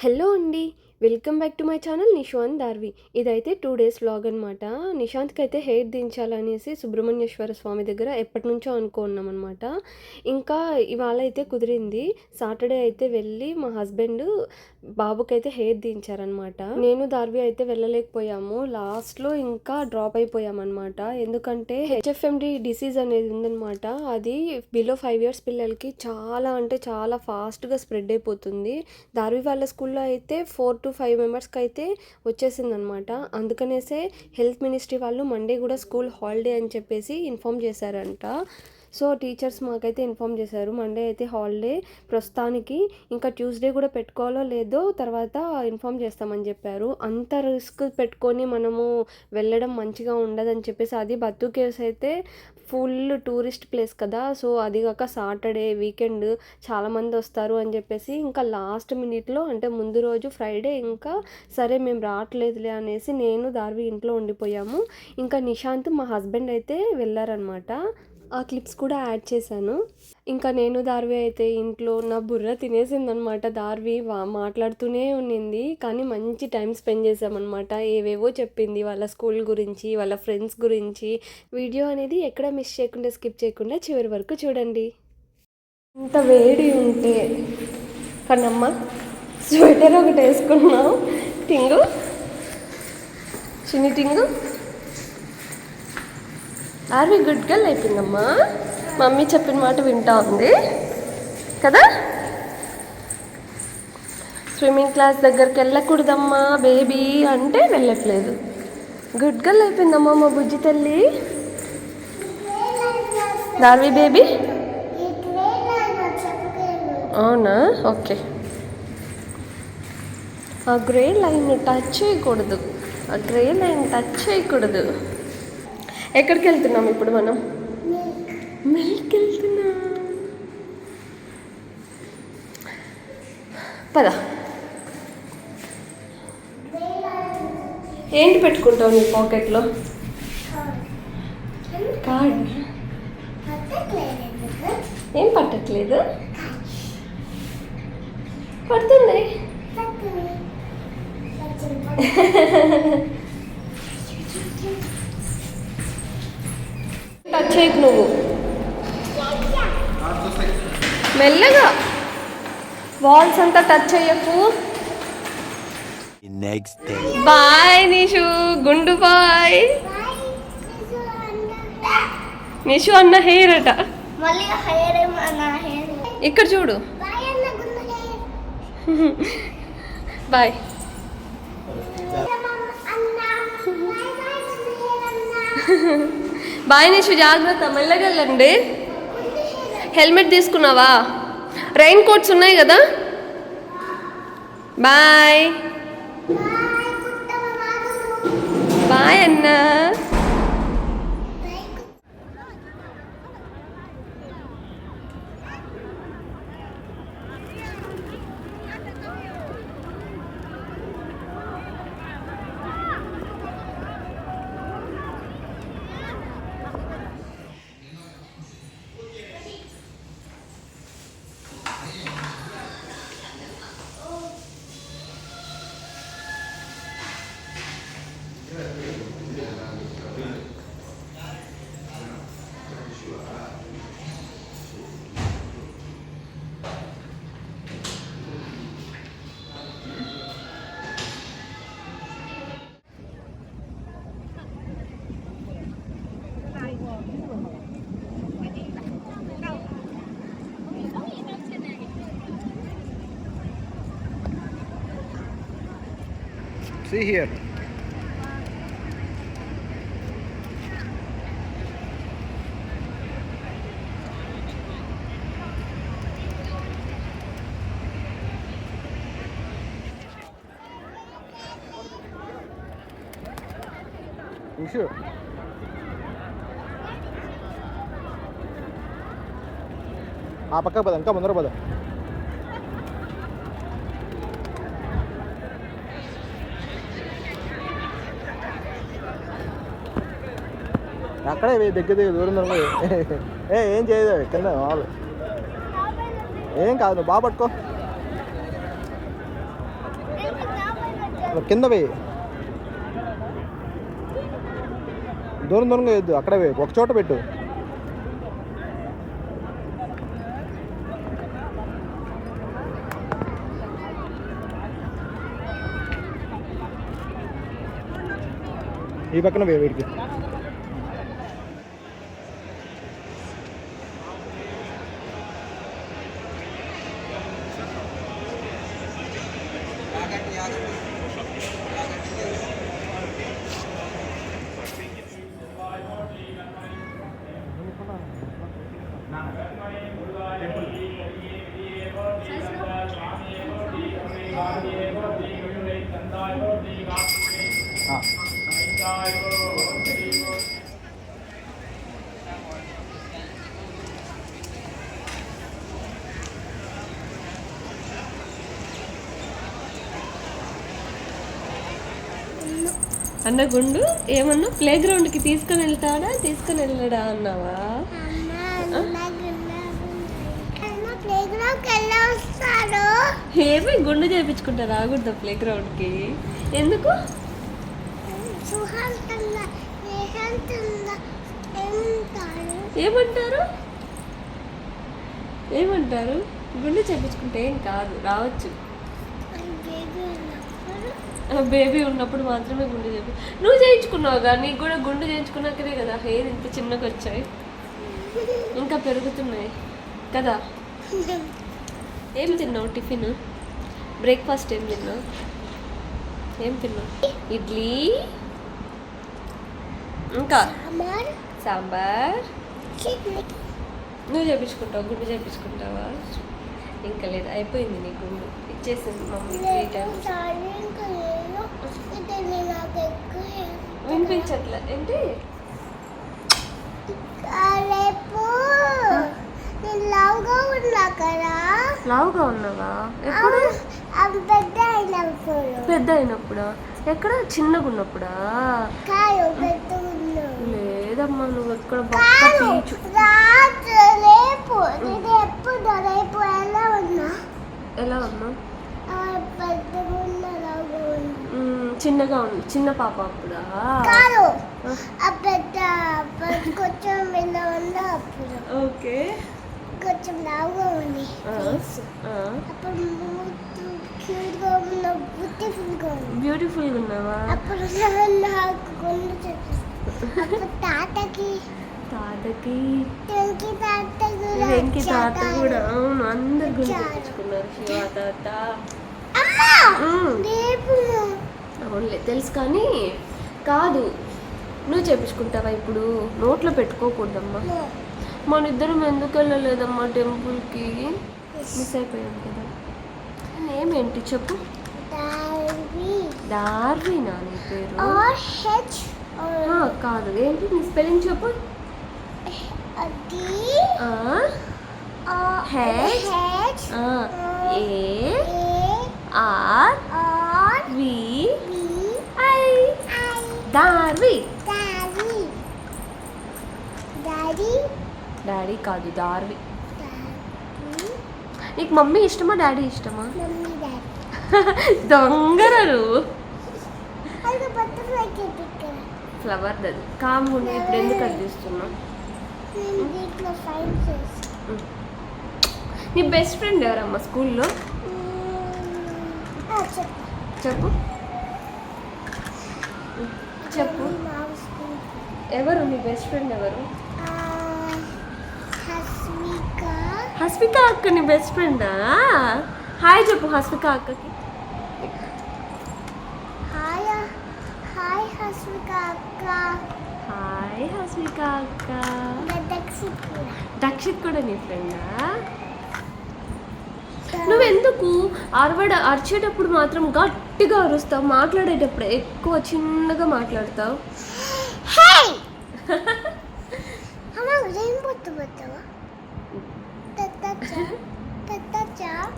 Hello అండి. Welcome back to my channel Nishant Darvi. ఇదైతే 2 days vlog అనమాట. నిషాంత్‌కి అయితే హెయిర్ దించాలనేసి సుబ్రహ్మణ్యేశ్వర స్వామి దగ్గర ఎప్పటినుంచో అనుకున్నామనమాట. ఇంకా ఇవాళ అయితే కుదిరింది. సాటర్డే అయితే వెళ్ళి మా హస్బెండ్ బాబుకైతే హెయిర్ దించారనమాట. నేను దార్వి అయితే వెళ్ళలేకపోయాము. లాస్ట్‌లో ఇంకా డ్రాప్ అయిపోయామనమాట. ఎందుకంటే హెచ్ఎఫ్ఎండి డిసీజ్ అనేది ఉందనమాట. అది బిలో 5 ఇయర్స్ పిల్లలకి చాలా అంటే చాలా ఫాస్ట్‌గా స్ప్రెడ్ అయిపోతుంది. దార్వి వాళ్ళ స్కూల్లో అయితే 4 to 5 మెంబర్స్కి అయితే వచ్చేసిందనమాట. అందుకనేసే హెల్త్ మినిస్ట్రీ వాళ్ళు మండే కూడా స్కూల్ హాలిడే అని చెప్పేసి ఇన్ఫామ్ చేశారంట. సో టీచర్స్ మాకైతే ఇన్ఫామ్ చేశారు మండే అయితే హాలిడే ప్రస్తుతానికి, ఇంకా ట్యూస్డే కూడా పెట్టుకోవాలో లేదో తర్వాత ఇన్ఫామ్ చేస్తామని చెప్పారు. అంత రిస్క్ పెట్టుకొని మనము వెళ్ళడం మంచిగా ఉండదని చెప్పేసి, అది బత్తు కేవ్స్ అయితే ఫుల్ టూరిస్ట్ ప్లేస్ కదా. సో అది కాక సాటర్డే వీకెండ్ చాలామంది వస్తారు అని చెప్పేసి ఇంకా లాస్ట్ మినిట్లో అంటే ముందు రోజు ఫ్రైడే ఇంకా సరే మేము రావట్లేదులే అనేసి నేను దార్వి ఇంట్లో ఉండిపోయాము. ఇంకా నిశాంత్ మా హస్బెండ్ అయితే వెళ్ళారనమాట. ఆ క్లిప్స్ కూడా యాడ్ చేశాను. ఇంకా నేను దార్వి అయితే ఇంట్లో నా బుర్ర తినేసిందనమాట. దార్వి మాట్లాడుతూనే ఉన్నింది, కానీ మంచి టైం స్పెండ్ చేసామన్నమాట. ఏవేవో చెప్పింది వాళ్ళ స్కూల్ గురించి, వాళ్ళ ఫ్రెండ్స్ గురించి. వీడియో అనేది ఎక్కడ మిస్ చేయకుండా స్కిప్ చేయకుండా చివరి వరకు చూడండి. ఇంత వేడి ఉంటే కన్నమ్మ స్వెటర్ ఒకటి వేసుకున్నాం. టింగు చిన్ని టింగు ఆర్వి గుడ్ గర్ల్ అయిపోయిందమ్మా. మమ్మీ చెప్పిన మాట వింటా ఉంది కదా. స్విమ్మింగ్ క్లాస్ దగ్గరికి వెళ్ళకూడదమ్మా బేబీ అంటే వెళ్ళట్లేదు. గుడ్ గర్ల్ అయిపోయిందమ్మా మా బుజ్జి తల్లి. దార్వి బేబీ అవునా, ఓకే. ఆ గ్రే లైన్ టచ్ చేయకూడదు, ఆ గ్రే లైన్ టచ్ చేయకూడదు. ఎక్కడికి వెళ్తున్నాం ఇప్పుడు మనం? మిల్క్ వెళ్తున్నా. పద. ఏంటి పెట్టుకుంటావు నీ పాకెట్లో? కార్డ్. ఏం పట్టట్లేదు? పడుతుంది. టచ్ చేయకు నువ్వు, మెల్లగా. వాల్స్ అంతా టచ్ చేయకు. బాయ్ నిషు, గుండు బాయ్. నిషు అన్న హెయిర్ అట. ఇక్కడ చూడు. బాయ్. బాయ్ నిషు, జాగ్రత్త, మెల్లగా వెళ్ళండి. హెల్మెట్ తీసుకున్నావా? రెయిన్ కోట్స్ ఉన్నాయి కదా. బాయ్ బాయ్ అన్నా. See here. You sure? ఆ పక్క పద, ఇంకా ముందర పద. అక్కడే దగ్గర దూరం ఏం చేయదు కింద మామూలు ఏం కాదు, నువ్వు బాగా పట్టుకో. కింద వేయి, దూరం దూరంగా వేయద్దు, అక్కడే వేయి, ఒక చోట పెట్టు. ఈ పక్కన వేయి వీడికి. అన్న గుండు ఏమన్నా ప్లే గ్రౌండ్కి తీసుకొని వెళ్ళడా అన్నావా? ఏమి గుండు చేయించుకుంటా రాకూడదా ప్లే గ్రౌండ్కి? ఎందుకు? ఏమంటారు? గుండు చేయించుకుంటే ఏం కాదు, రావచ్చు. బేబీ ఉన్నప్పుడు మాత్రమే గుండు చేయించు. నువ్వు చేయించుకున్నావు కానీ నీకు కూడా గుండు చేయించుకున్నాకనే కదా హెయిర్ ఇంత చిన్నగా వచ్చాయి, ఇంకా పెరుగుతున్నాయి కదా. ఏం తిన్నావు టిఫిన్? బ్రేక్ఫాస్ట్ ఏం తిన్నావు? ఇడ్లీ, ఇంకా సాంబార్. నువ్వు చేయించుకుంటావు, గుండు చేయించుకుంటావా? ఇంకా లేదు, అయిపోయింది నీ గుండు, ఇచ్చేసింది మమ్మీ 3 times. వినిపించట్లే ఏంటి? లావుగా ఉన్నావా? ఎప్పుడు? పెద్ద అయినప్పుడా? ఎక్కడ? చిన్నగా ఉన్నప్పుడా? లేదమ్మా, నువ్వు ఎక్కడ బాగా పీచు. ఎలా ఉన్నా? చిన్నగా ఉంది, చిన్న పాప అప్పుడా? ఓకే, కొంచెం లావుగా ఉంది, బ్యూటిఫుల్గా ఉన్నావా? అప్పుడు తాతకి వెంకి తాత కూడా, అవును, అందరు గుండు చేయించుకున్నారు. శివ తాత అవునులే తెలుసు, కానీ కాదు, నువ్వు చేయించుకుంటావా ఇప్పుడు? నోట్లో పెట్టుకోకూడదమ్మా. మన ఇద్దరం ఎందుకు వెళ్ళలేదమ్మా టెంపుల్కి? మిస్ అయిపోయాం కదా. నేమేంటి చెప్పు? డార్వినా నీ పేరు? కాదు, ఏంటి నీ స్పెల్లింగ్ చెప్పు. డార్వి. డాడీ కాదు, దార్వి. నీకు మమ్మీ ఇష్టమా డాడీ ఇష్టమా? దొంగరరు. ఫ్లవర్ దది కాముండి ఇప్పుడు ఎందుకు అందిస్తున్నా? నీ బెస్ట్ ఫ్రెండ్ ఎవరమ్మా స్కూల్లో? చెప్పు చెప్పు, ఎవరు నీ బెస్ట్ ఫ్రెండ్? ఎవరు? హస్విక అక్క నీ బెస్ట్ ఫ్రెండా? హాయ్ చెప్పు హస్విక అక్కకి. హాయ్ హస్విక అక్క. దక్షిత్ కూడా నీ ఫ్రెండా? నువ్వెందుకు అరిచేటప్పుడు మాత్రం గట్టిగా అరుస్తావు, మాట్లాడేటప్పుడు ఎక్కువ చిన్నగా మాట్లాడతావు?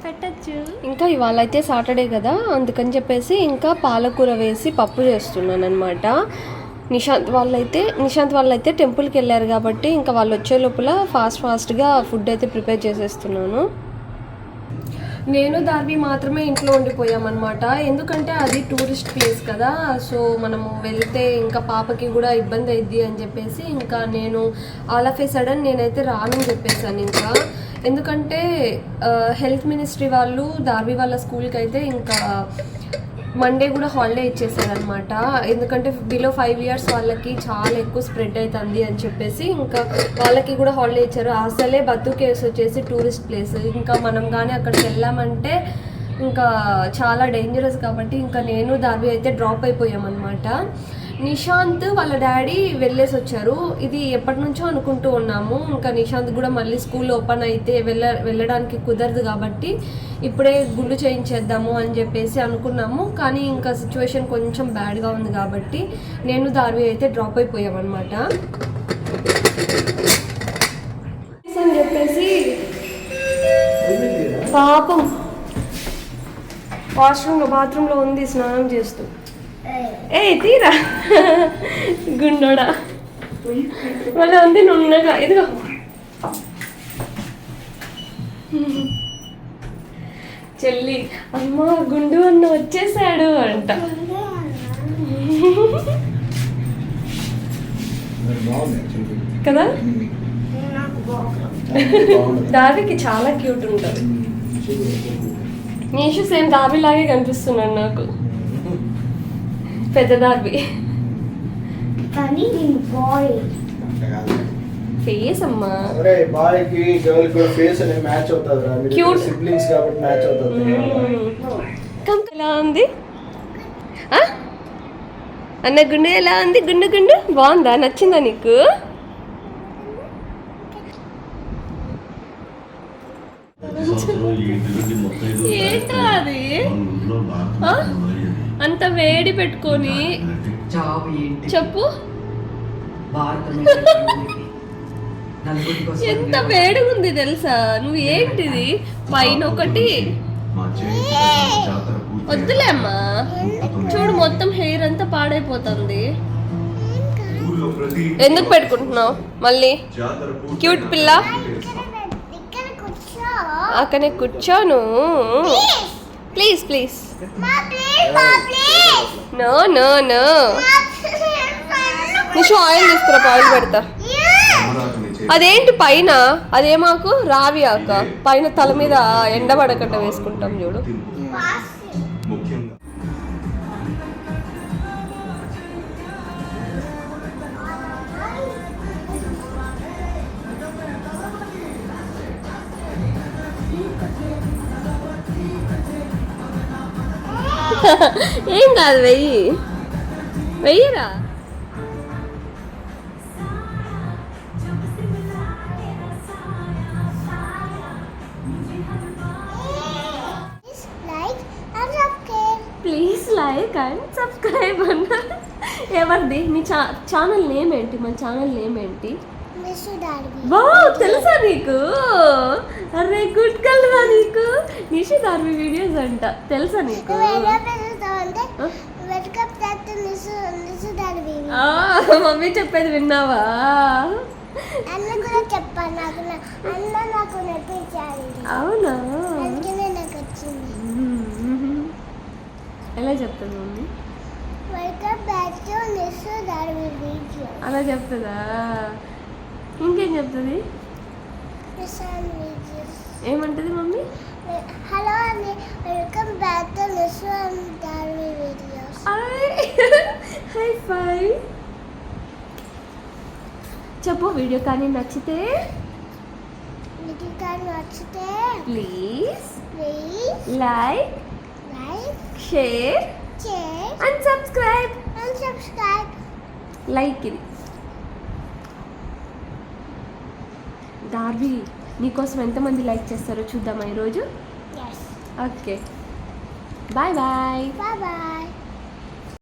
పెట్టచ్చు. ఇంకా ఇవాళ అయితే సాటర్డే కదా, అందుకని చెప్పేసి ఇంకా పాలకూర వేసి పప్పు చేస్తున్నాను అనమాట. నిశాంత్ వాళ్ళైతే టెంపుల్కి వెళ్ళారు కాబట్టి ఇంకా వాళ్ళు వచ్చే లోపల ఫాస్ట్గా ఫుడ్ అయితే ప్రిపేర్ చేసేస్తున్నాను. నేను దార్వి మాత్రమే ఇంట్లో ఉండిపోయామన్నమాట. ఎందుకంటే అది టూరిస్ట్ ప్లేస్ కదా, సో మనము వెళ్తే ఇంకా పాపకి కూడా ఇబ్బంది అయింది అని చెప్పేసి ఇంకా నేను ఆల్ ఆఫ్ ఏ సడన్ నేనైతే రానని చెప్పేసాను. ఇంకా ఎందుకంటే హెల్త్ మినిస్ట్రీ వాళ్ళు దార్వి వాళ్ళ స్కూల్కి అయితే ఇంకా మండే కూడా హాలిడే ఇచ్చేసారనమాట. ఎందుకంటే బిలో 5 years వాళ్ళకి చాలా ఎక్కువ స్ప్రెడ్ అవుతుంది అని చెప్పేసి ఇంకా వాళ్ళకి కూడా హాలిడే ఇచ్చారు. అసలే బత్తు కేవ్స్ వచ్చేసి టూరిస్ట్ ప్లేస్, ఇంకా మనం కానీ అక్కడికి వెళ్ళామంటే ఇంకా చాలా డేంజరస్ కాబట్టి ఇంకా నేను దార్వి అయితే డ్రాప్ అయిపోయామన్నమాట. నిశాంత్ వాళ్ళ డాడీ వెళ్ళేసి వచ్చారు. ఇది ఎప్పటి నుంచో అనుకుంటూ ఉన్నాము, ఇంకా నిశాంత్ కూడా మళ్ళీ స్కూల్ ఓపెన్ అయితే వెళ్ళడానికి కుదరదు కాబట్టి ఇప్పుడే గుండు చేయించేద్దాము అని చెప్పేసి అనుకున్నాము. కానీ ఇంకా సిచ్యువేషన్ కొంచెం బ్యాడ్గా ఉంది కాబట్టి నేను దార్వి అయితే డ్రాప్ అయిపోయామన్నమాట. అని చెప్పేసి పాపం బాత్రూంలో ఉంది స్నానం చేస్తూ. ఏ తీరా గుండోడా మళ్ళీ ఉంది నున్నగా. ఇదిగో చెల్లి అమ్మ గుండు అన్న వచ్చేసాడు అంట. కదా దార్వికి చాలా క్యూట్ ఉంటుంది. నీషు సేమ్ దార్వి లాగే కనిపిస్తున్నాడు నాకు, పెద్ద దార్వి. కానీ బాయ్ ఫేస్ అమ్మా బాయ్ కి గర్ల్ కి ఫేస్ అనే మ్యాచ్ అవుతుంది. Cute. సిబ్లింగ్స్ కాబట్టి మ్యాచ్ అవుతుంది. ఎలా ఉంది అన్న గుండు? ఎలా ఉంది గుండు? గుండు బాగుందా? నచ్చిందా నీకు? ఏంటో అది అంత వేడి పెట్టుకొని చెప్పు. ఎంత వేడిగా ఉంది తెలుసా? నువ్వు ఏంటిది పైన ఒకటి వద్దులే అమ్మా, చూడు మొత్తం హెయిర్ అంతా పాడైపోతుంది. ఎందుకు పెట్టుకుంటున్నావు మళ్ళీ? క్యూట్ పిల్ల అక్కనే కూర్చోను. Please please no no no. Nishu oil తీసుకురా, ఆయిల్ పెడతా. అదేంటి పైన? అదేమాకు రావి ఆక పైన తల మీద ఎండబడకుండా వేసుకుంటాం చూడు. ఏం కాదు, వెయ్యిరా. ప్లీజ్ లైక్ అండ్ సబ్స్క్రైబ్ అన్న. ఎవరిది మీ ఛానల్ నేమ్ ఏంటి? మన ఛానల్ నేమ్ ఏంటి? వా తెలుసా నీకు? అరే గుడ్ కలరా నీకు. నిషు దార్వి వీడియోస్ అంట, తెలుసా నీకు? మమ్మీ చెప్పేది విన్నావా? అవునా? ఎలా చెప్తుంది మమ్మీ? అలా చెప్తుందా? ఇంకేం చెప్తుంది? ఏమంటది మమ్మీ? హలో అండి, welcome back to Nishu and Darvi videos. High five చెప్పు. వీడియో కానీ నచ్చితే please like share and subscribe. Like ఇది దార్వి నీకోసం ఎంతమంది లైక్ చేస్తారో చూద్దామా ఈరోజు? Okay bye bye.